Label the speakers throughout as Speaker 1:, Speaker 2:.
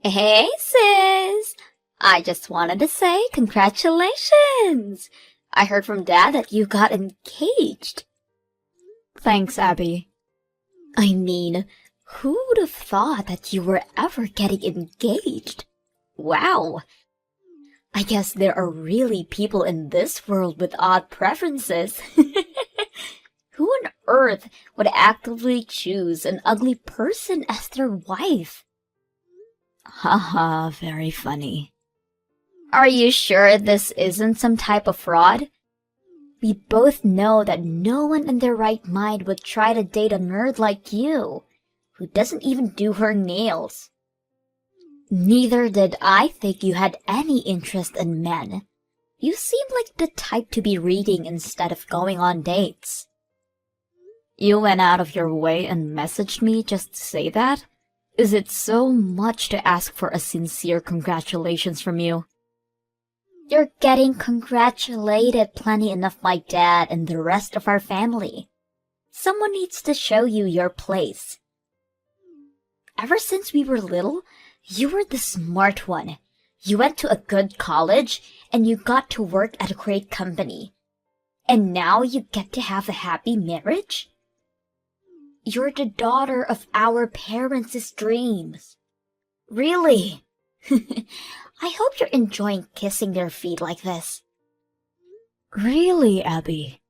Speaker 1: Hey, sis! I just wanted to say congratulations! I heard from Dad that you got engaged.
Speaker 2: Thanks, Abby.
Speaker 1: I mean, who would have thought that you were ever getting engaged? Wow! I guess there are really people in this world with odd preferences. Who on earth would actively choose an ugly person as their wife?
Speaker 2: Haha, very funny.
Speaker 1: Are you sure this isn't some type of fraud? We both know that no one in their right mind would try to date a nerd like you, who doesn't even do her nails. Neither did I think you had any interest in men. You seem like the type to be reading instead of going on dates.
Speaker 2: You went out of your way and messaged me just to say that? Is it so much to ask for a sincere congratulations from you?
Speaker 1: You're getting congratulated plenty enough by Dad and the rest of our family. Someone needs to show you your place. Ever since we were little, you were the smart one. You went to a good college, and you got to work at a great company. And now you get to have a happy marriage? You're the daughter of our parents' dreams. Really? I hope you're enjoying kissing their feet like this.
Speaker 2: Really, Abby?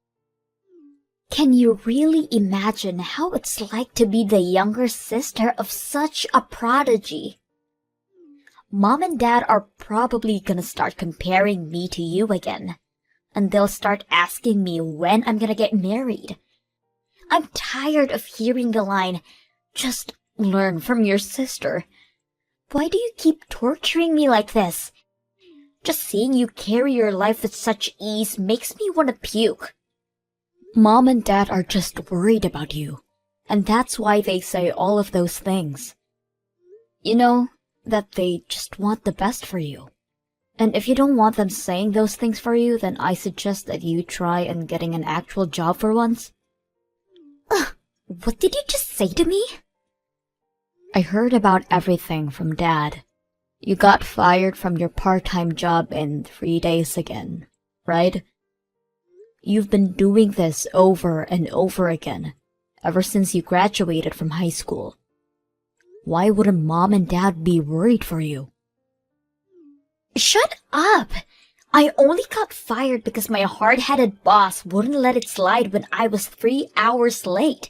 Speaker 1: Can you really imagine how it's like to be the younger sister of such a prodigy? Mom and Dad are probably gonna start comparing me to you again, and they'll start asking me when I'm gonna get married. I'm tired of hearing the line, "Just learn from your sister." Why do you keep torturing me like this? Just seeing you carry your life with such ease makes me want to puke.
Speaker 2: Mom and Dad are just worried about you, and that's why they say all of those things. You know, that they just want the best for you. And if you don't want them saying those things for you, then I suggest that you try and getting an actual job for once.
Speaker 1: What did you just say to me?
Speaker 2: I heard about everything from Dad. You got fired from your part-time job in 3 days again, right? You've been doing this over and over again, ever since you graduated from high school. Why wouldn't Mom and Dad be worried for you?
Speaker 1: Shut up! I only got fired because my hard-headed boss wouldn't let it slide when I was 3 hours late.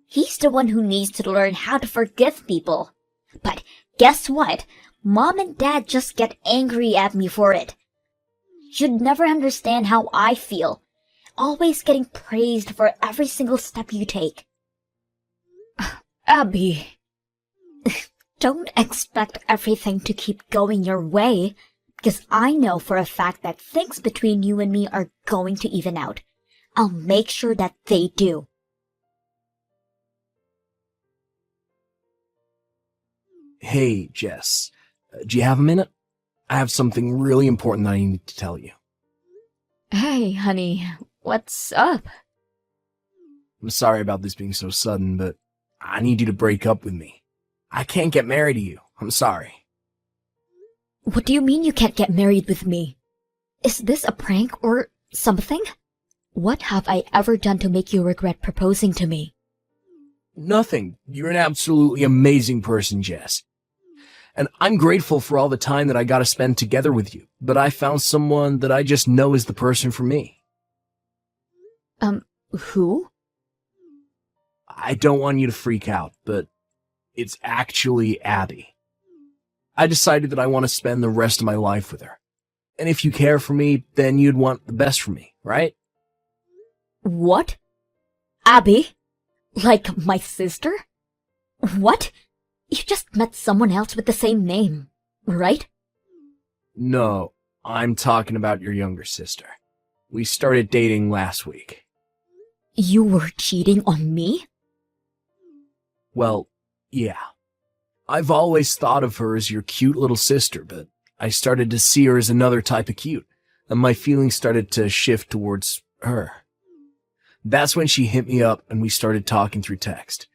Speaker 1: He's the one who needs to learn how to forgive people. But guess what? Mom and Dad just get angry at me for it. You'd never understand how I feel, always getting praised for every single step you take.
Speaker 2: Abby.
Speaker 1: Don't expect everything to keep going your way, because I know for a fact that things between you and me are going to even out. I'll make sure that they do.
Speaker 3: Hey, Jess. Do you have a minute? I have something really important that I need to tell you.
Speaker 2: Hey, honey, what's up?
Speaker 3: I'm sorry about this being so sudden, but I need you to break up with me. I can't get married to you. I'm sorry.
Speaker 1: What do you mean you can't get married with me? Is this a prank or something? What have I ever done to make you regret proposing to me?
Speaker 3: Nothing. You're an absolutely amazing person, Jess. And I'm grateful for all the time that I got to spend together with you, but I found someone that I just know is the person for me.
Speaker 2: Who?
Speaker 3: I don't want you to freak out, but it's actually Abby. I decided that I want to spend the rest of my life with her. And if you care for me, then you'd want the best for me, right?
Speaker 1: What? Abby? Like my sister? What? You just met someone else with the same name, right?
Speaker 3: No, I'm talking about your younger sister. We started dating last week.
Speaker 1: You were cheating on me?
Speaker 3: Well, yeah. I've always thought of her as your cute little sister, but I started to see her as another type of cute, and my feelings started to shift towards her. That's when she hit me up and we started talking through text.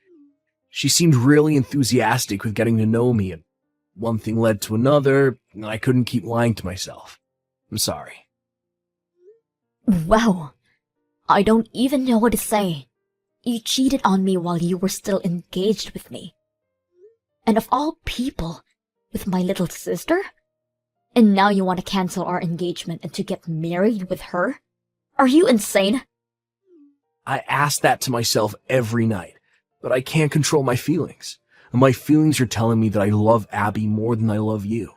Speaker 3: She seemed really enthusiastic with getting to know me, and one thing led to another, and I couldn't keep lying to myself. I'm sorry.
Speaker 2: Wow. I don't even know what to say. You cheated on me while you were still engaged with me. And of all people, with my little sister? And now you want to cancel our engagement and to get married with her? Are you insane?
Speaker 3: I ask that to myself every night, but I can't control my feelings. And my feelings are telling me that I love Abby more than I love you.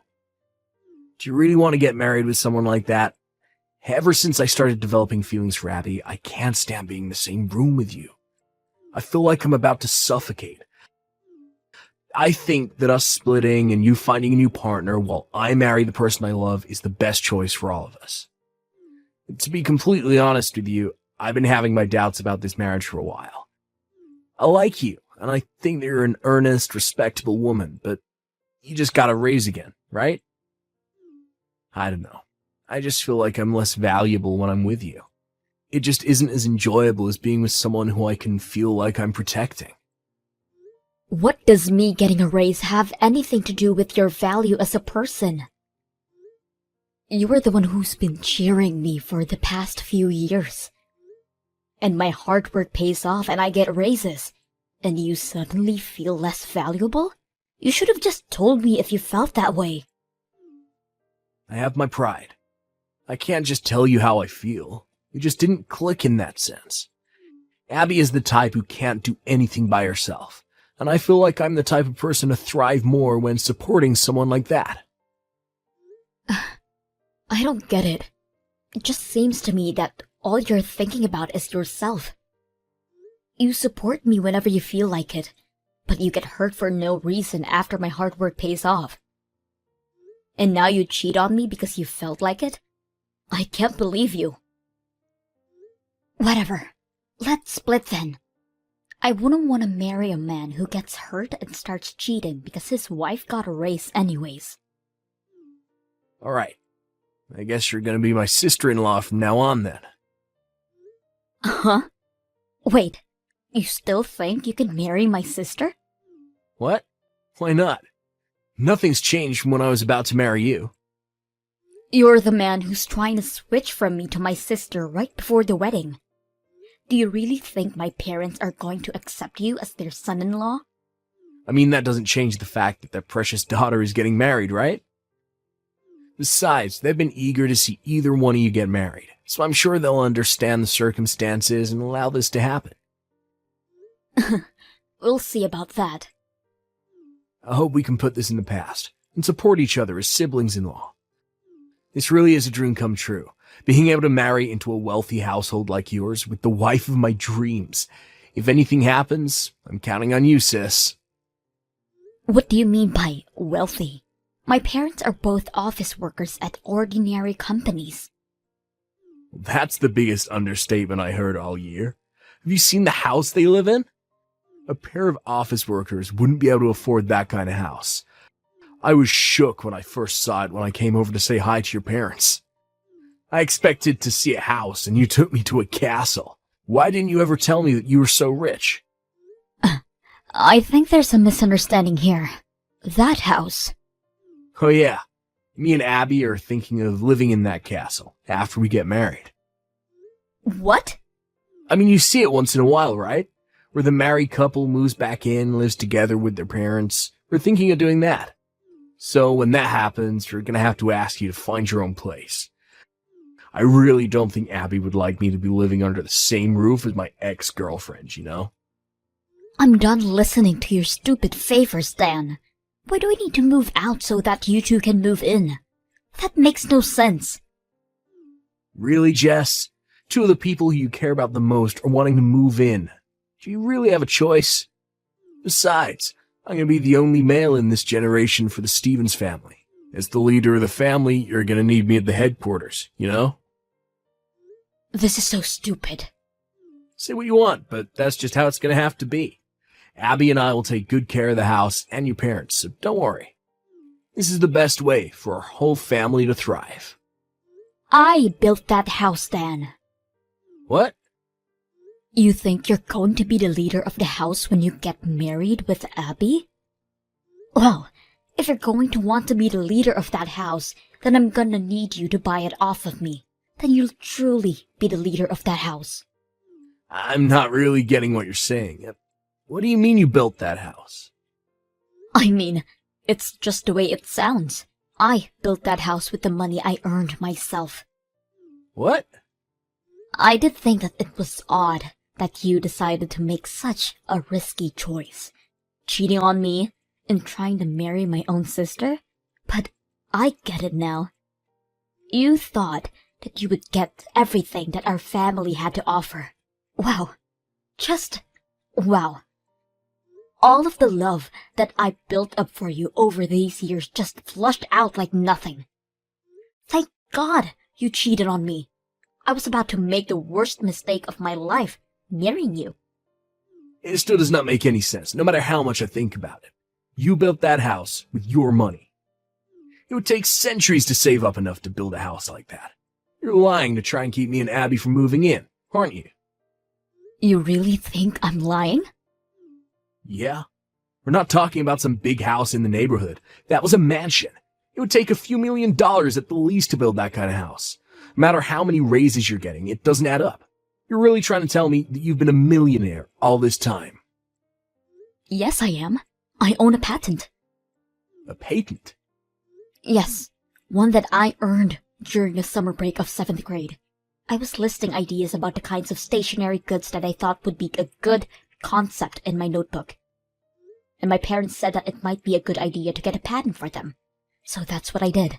Speaker 3: Do you really want to get married with someone like that? Ever since I started developing feelings for Abby, I can't stand being in the same room with you. I feel like I'm about to suffocate. I think that us splitting and you finding a new partner while I marry the person I love is the best choice for all of us. To be completely honest with you, I've been having my doubts about this marriage for a while. I like you, and I think that you're an earnest, respectable woman, but you just got to raise again, right? I don't know. I just feel like I'm less valuable when I'm with you. It just isn't as enjoyable as being with someone who I can feel like I'm protecting.
Speaker 2: What does me getting a raise have anything to do with your value as a person? You are the one who's been cheering me for the past few years. And my hard work pays off and I get raises. And you suddenly feel less valuable? You should have just told me if you felt that way.
Speaker 3: I have my pride. I can't just tell you how I feel. We just didn't click in that sense. Abby is the type who can't do anything by herself. And I feel like I'm the type of person to thrive more when supporting someone like that.
Speaker 2: I don't get it. It just seems to me that all you're thinking about is yourself. You support me whenever you feel like it, but you get hurt for no reason after my hard work pays off. And now you cheat on me because you felt like it? I can't believe you. Whatever. Let's split then. I wouldn't want to marry a man who gets hurt and starts cheating because his wife got a raise anyways.
Speaker 3: Alright. I guess you're gonna be my sister-in-law from now on then.
Speaker 2: Huh? Wait, you still think you can marry my sister?
Speaker 3: What? Why not? Nothing's changed from when I was about to marry you.
Speaker 2: You're the man who's trying to switch from me to my sister right before the wedding. Do you really think my parents are going to accept you as their son-in-law?
Speaker 3: I mean, that doesn't change the fact that their precious daughter is getting married, right? Besides, they've been eager to see either one of you get married, so I'm sure they'll understand the circumstances and allow this to happen.
Speaker 2: We'll see about that.
Speaker 3: I hope we can put this in the past and support each other as siblings-in-law. This really is a dream come true, being able to marry into a wealthy household like yours with the wife of my dreams. If anything happens, I'm counting on you, sis.
Speaker 2: What do you mean by wealthy? My parents are both office workers at ordinary companies.
Speaker 3: That's the biggest understatement I heard all year. Have you seen the house they live in? A pair of office workers wouldn't be able to afford that kind of house. I was shook when I first saw it when I came over to say hi to your parents. I expected to see a house and you took me to a castle. Why didn't you ever tell me that you were so rich?
Speaker 2: I think there's a misunderstanding here. That house.
Speaker 3: Oh yeah, me and Abby are thinking of living in that castle after we get married.
Speaker 2: What?
Speaker 3: I mean, you see it once in a while, right? Where the married couple moves back in, lives together with their parents. We're thinking of doing that. So when that happens, we're gonna have to ask you to find your own place. I really don't think Abby would like me to be living under the same roof as my ex-girlfriend, you know?
Speaker 2: I'm done listening to your stupid favors, Dan. Why do I need to move out so that you two can move in? That makes no sense.
Speaker 3: Really, Jess? Two of the people who you care about the most are wanting to move in. Do you really have a choice? Besides, I'm gonna be the only male in this generation for the Stevens family. As the leader of the family, you're gonna need me at the headquarters, you know?
Speaker 2: This is so stupid.
Speaker 3: Say what you want, but that's just how it's gonna have to be. Abby and I will take good care of the house and your parents, so don't worry. This is the best way for our whole family to thrive.
Speaker 2: I built that house, Dan.
Speaker 3: What?
Speaker 2: You think you're going to be the leader of the house when you get married with Abby? Well, If you're going to want to be the leader of that house, then I'm gonna need you to buy it off of me. Then you'll truly be the leader of that house.
Speaker 3: I'm not really getting what you're saying. What do you mean you built that house?
Speaker 2: I mean, it's just the way it sounds. I built that house with the money I earned myself.
Speaker 3: What?
Speaker 2: I did think that it was odd that you decided to make such a risky choice. Cheating on me and trying to marry my own sister? But I get it now. You thought that you would get everything that our family had to offer. Wow. Just wow. All of the love that I built up for you over these years just flushed out like nothing. Thank God you cheated on me. I was about to make the worst mistake of my life, marrying you.
Speaker 3: It still does not make any sense, no matter how much I think about it. You built that house with your money. It would take centuries to save up enough to build a house like that. You're lying to try and keep me and Abby from moving in, aren't you?
Speaker 2: You really think I'm lying?
Speaker 3: Yeah. We're not talking about some big house in the neighborhood. That was a mansion. It would take a few $1,000,000 at the least to build that kind of house. No matter how many raises you're getting, it doesn't add up. You're really trying to tell me that you've been a millionaire all this time.
Speaker 2: Yes, I am. I own a patent.
Speaker 3: A patent?
Speaker 2: Yes, one that I earned during the summer break of 7th grade. I was listing ideas about the kinds of stationery goods that I thought would be a good concept in my notebook. And my parents said that it might be a good idea to get a patent for them. So that's what I did.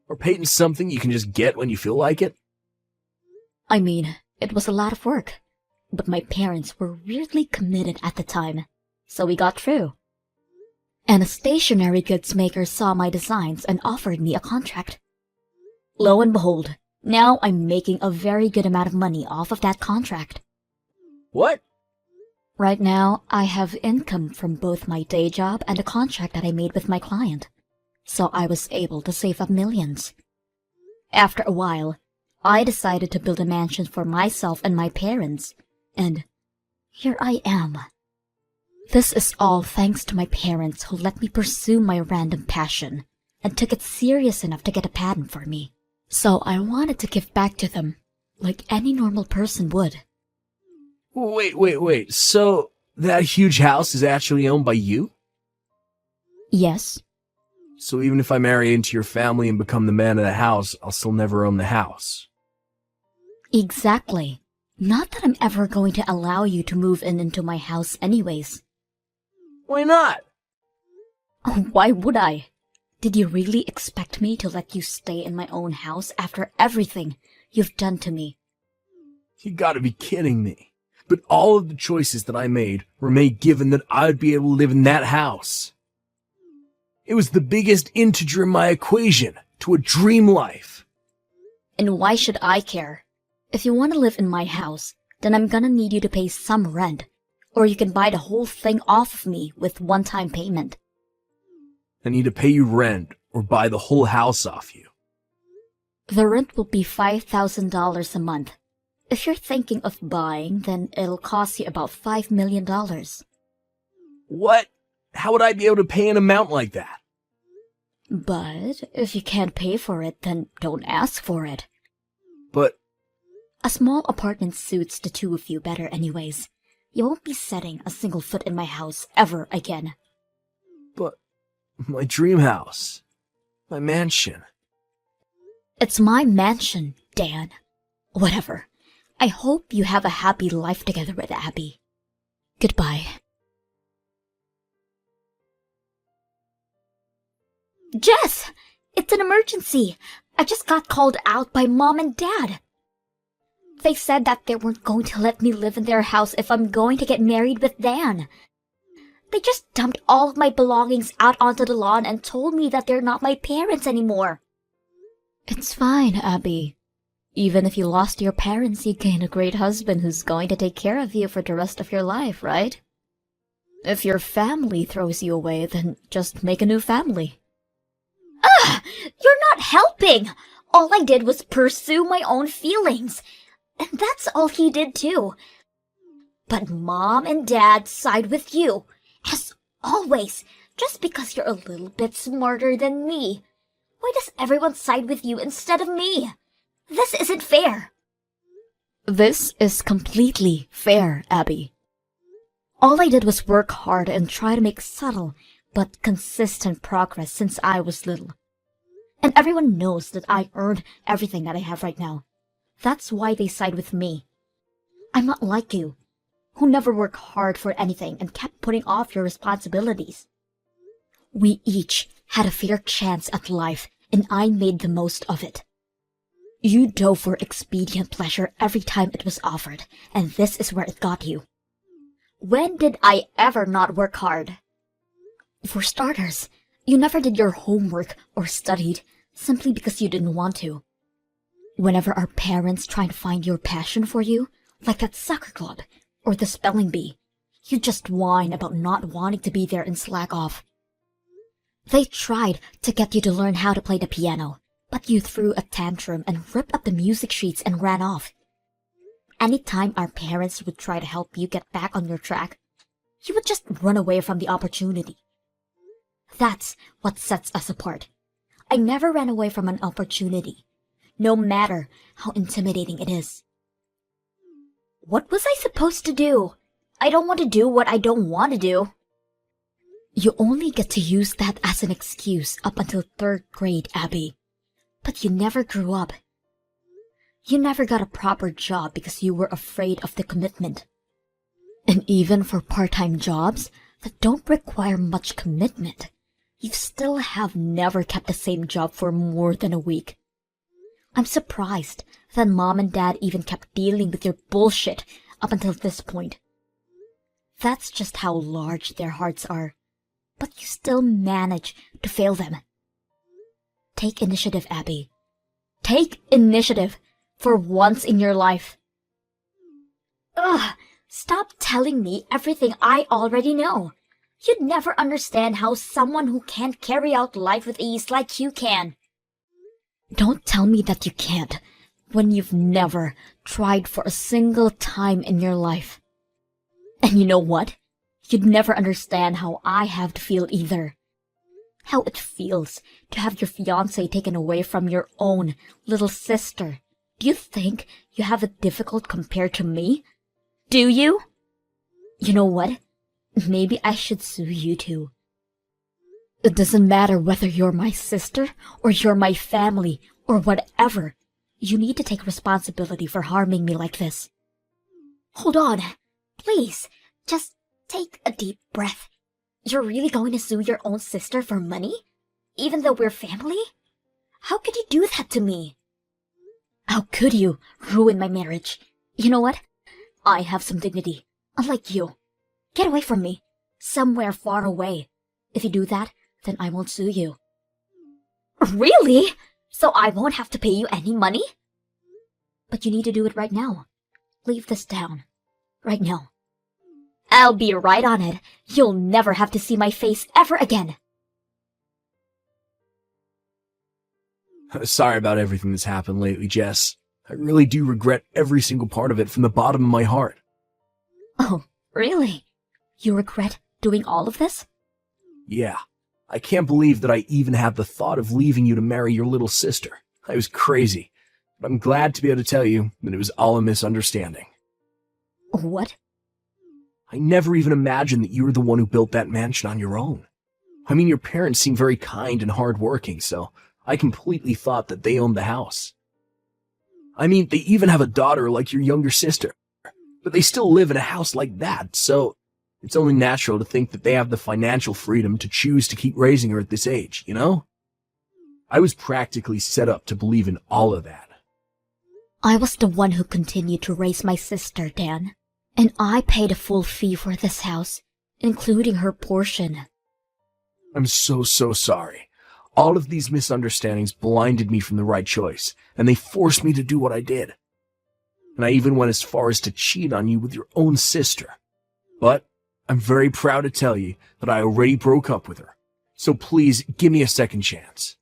Speaker 3: Or patent's something you can just get when you feel like it?
Speaker 2: I mean, it was a lot of work. But my parents were weirdly committed at the time. So we got through. And a stationery goods maker saw my designs and offered me a contract. Lo and behold, now I'm making a very good amount of money off of that contract.
Speaker 3: What?
Speaker 2: Right now, I have income from both my day job and a contract that I made with my client. So I was able to save up millions. After a while, I decided to build a mansion for myself and my parents. And here I am. This is all thanks to my parents who let me pursue my random passion and took it serious enough to get a patent for me. So I wanted to give back to them, like any normal person would.
Speaker 3: Wait. So that huge house is actually owned by you?
Speaker 2: Yes.
Speaker 3: So even if I marry into your family and become the man of the house, I'll still never own the house.
Speaker 2: Exactly. Not that I'm ever going to allow you to move into my house anyways.
Speaker 3: Why not?
Speaker 2: Oh, why would I? Did you really expect me to let you stay in my own house after everything you've done to me?
Speaker 3: You gotta be kidding me. But all of the choices that I made were made given that I'd be able to live in that house. It was the biggest integer in my equation to a dream life.
Speaker 2: And why should I care? If you want to live in my house, then I'm gonna need you to pay some rent. Or you can buy the whole thing off of me with one-time payment.
Speaker 3: I need to pay you rent or buy the whole house off you.
Speaker 2: The rent will be $5,000 a month. If you're thinking of buying, then it'll cost you about $5 million.
Speaker 3: What? How would I be able to pay an amount like that?
Speaker 2: But if you can't pay for it, then don't ask for it.
Speaker 3: But
Speaker 2: a small apartment suits the two of you better anyways. You won't be setting a single foot in my house ever again.
Speaker 3: But my dream house, my mansion.
Speaker 2: It's my mansion, Dan. Whatever. I hope you have a happy life together with Abby. Goodbye. Jess! It's an emergency! I just got called out by Mom and Dad. They said that they weren't going to let me live in their house if I'm going to get married with Dan. They just dumped all of my belongings out onto the lawn and told me that they're not my parents anymore. It's fine, Abby. Even if you lost your parents, you gain a great husband who's going to take care of you for the rest of your life, right? If your family throws you away, then just make a new family. Ugh! You're not helping! All I did was pursue my own feelings. And that's all he did too. But Mom and Dad side with you. As always,
Speaker 1: Just because you're a little bit smarter than me. Why does everyone side with you instead of me? This isn't fair.
Speaker 2: This is completely fair, Abby. All I did was work hard and try to make subtle but consistent progress since I was little. And everyone knows that I earned everything that I have right now. That's why they side with me. I'm not like you, who never worked hard for anything and kept putting off your responsibilities. We each had a fair chance at life, and I made the most of it. You dove for expedient pleasure every time it was offered, and this is where it got you.
Speaker 1: When did I ever not work hard?
Speaker 2: For starters, you never did your homework or studied simply because you didn't want to. Whenever our parents tried to find your passion for you, like that soccer club or the spelling bee, you just whine about not wanting to be there and slack off. They tried to get you to learn how to play the piano, but you threw a tantrum and ripped up the music sheets and ran off. Anytime our parents would try to help you get back on your track, you would just run away from the opportunity. That's what sets us apart. I never ran away from an opportunity, no matter how intimidating it is.
Speaker 1: What was I supposed to do? I don't want to do what I don't want to do.
Speaker 2: You only get to use that as an excuse up until 3rd grade, Abby. But you never grew up. You never got a proper job because you were afraid of the commitment. And even for part-time jobs that don't require much commitment, you still have never kept the same job for more than a week. I'm surprised that Mom and Dad even kept dealing with your bullshit up until this point. That's just how large their hearts are, but you still manage to fail them. Take initiative, Abby. Take initiative for once in your life.
Speaker 1: Ugh, stop telling me everything I already know. You'd never understand how someone who can't carry out life with ease like you can.
Speaker 2: Don't tell me that you can't when you've never tried for a single time in your life. And you know what? You'd never understand how I have to feel either. How it feels to have your fiancé taken away from your own little sister. Do you think you have it difficult compared to me? Do you? You know what? Maybe I should sue you too. It doesn't matter whether you're my sister or you're my family or whatever. You need to take responsibility for harming me like this.
Speaker 1: Hold on. Please, just take a deep breath. You're really going to sue your own sister for money? Even though we're family? How could you do that to me?
Speaker 2: How could you ruin my marriage? You know what? I have some dignity, unlike you. Get away from me, somewhere far away. If you do that, then I won't sue you.
Speaker 1: Really? So I won't have to pay you any money?
Speaker 2: But you need to do it right now. Leave this town. Right now.
Speaker 1: I'll be right on it. You'll never have to see my face ever again.
Speaker 3: Sorry about everything that's happened lately, Jess. I really do regret every single part of it from the bottom of my heart.
Speaker 2: Oh, really? You regret doing all of this?
Speaker 3: Yeah. I can't believe that I even had the thought of leaving you to marry your little sister. I was crazy. But I'm glad to be able to tell you that it was all a misunderstanding.
Speaker 2: What?
Speaker 3: I never even imagined that you were the one who built that mansion on your own. I mean, your parents seem very kind and hardworking, so I completely thought that they owned the house. I mean, they even have a daughter like your younger sister, but they still live in a house like that, so it's only natural to think that they have the financial freedom to choose to keep raising her at this age, you know? I was practically set up to believe in all of that.
Speaker 2: I was the one who continued to raise my sister, Dan. And I paid a full fee for this house, including her portion.
Speaker 3: I'm so sorry. All of these misunderstandings blinded me from the right choice, and they forced me to do what I did. And I even went as far as to cheat on you with your own sister. But I'm very proud to tell you that I already broke up with her. So please give me a second chance.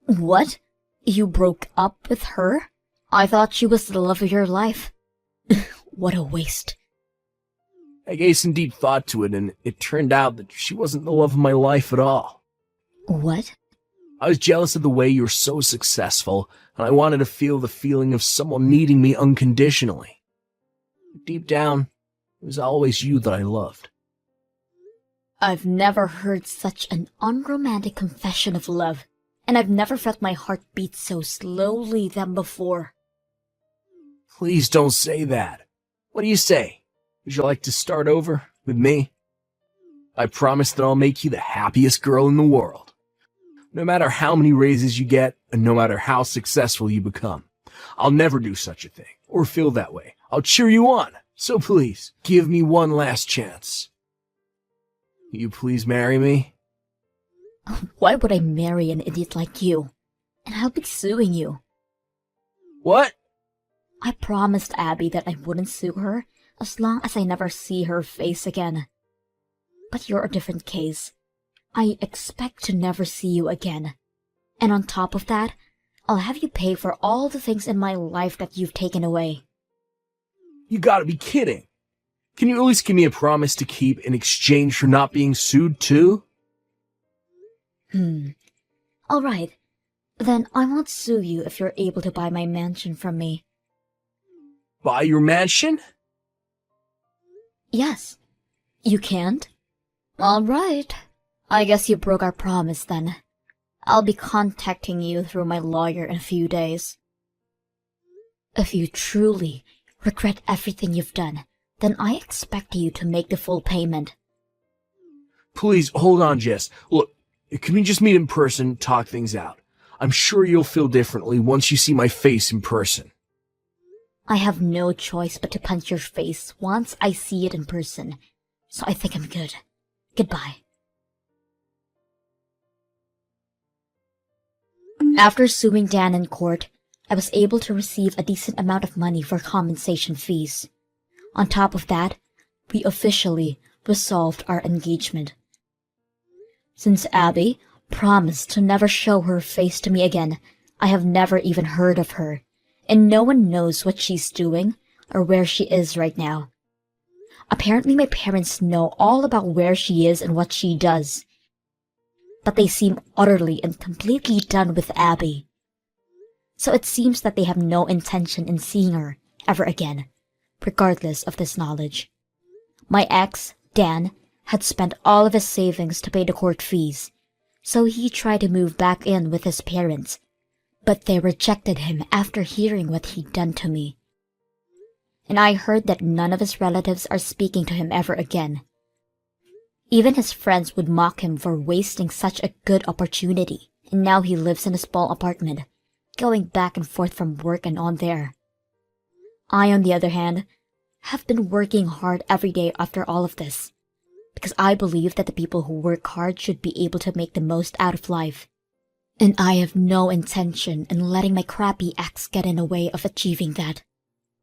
Speaker 2: What? You broke up with her? I thought she was the love of your life. What a waste.
Speaker 3: I gave some deep thought to it, and it turned out that she wasn't the love of my life at all.
Speaker 2: What?
Speaker 3: I was jealous of the way you were so successful, and I wanted to feel the feeling of someone needing me unconditionally. Deep down, it was always you that I loved.
Speaker 2: I've never heard such an unromantic confession of love, and I've never felt my heart beat so slowly than before.
Speaker 3: Please don't say that. What do you say? Would you like to start over with me? I promise that I'll make you the happiest girl in the world. No matter how many raises you get, and no matter how successful you become, I'll never do such a thing, or feel that way. I'll cheer you on, so please, give me one last chance. Will you please marry me?
Speaker 2: Why would I marry an idiot like you? And I'll be suing you.
Speaker 3: What?
Speaker 2: I promised Abby that I wouldn't sue her as long as I never see her face again. But you're a different case. I expect to never see you again. And on top of that, I'll have you pay for all the things in my life that you've taken away.
Speaker 3: You gotta be kidding. Can you at least give me a promise to keep in exchange for not being sued too?
Speaker 2: Alright. Then I won't sue you if you're able to buy my mansion from me.
Speaker 3: Buy your mansion?
Speaker 2: Yes. You can't? Alright. I guess you broke our promise then. I'll be contacting you through my lawyer in a few days. If you truly regret everything you've done, then I expect you to make the full payment.
Speaker 3: Please, hold on, Jess. Look, can we just meet in person, talk things out? I'm sure you'll feel differently once you see my face in person.
Speaker 2: I have no choice but to punch your face once I see it in person, so I think I'm good. Goodbye. After suing Dan in court, I was able to receive a decent amount of money for compensation fees. On top of that, we officially resolved our engagement. Since Abby promised to never show her face to me again, I have never even heard of her, and no one knows what she's doing or where she is right now. Apparently my parents know all about where she is and what she does, but they seem utterly and completely done with Abby. So it seems that they have no intention in seeing her ever again, regardless of this knowledge. My ex, Dan, had spent all of his savings to pay the court fees, so he tried to move back in with his parents, but they rejected him after hearing what he'd done to me. And I heard that none of his relatives are speaking to him ever again. Even his friends would mock him for wasting such a good opportunity, and now he lives in a small apartment, going back and forth from work and on there. I, on the other hand, have been working hard every day after all of this, because I believe that the people who work hard should be able to make the most out of life. And I have no intention in letting my crappy ex get in the way of achieving that.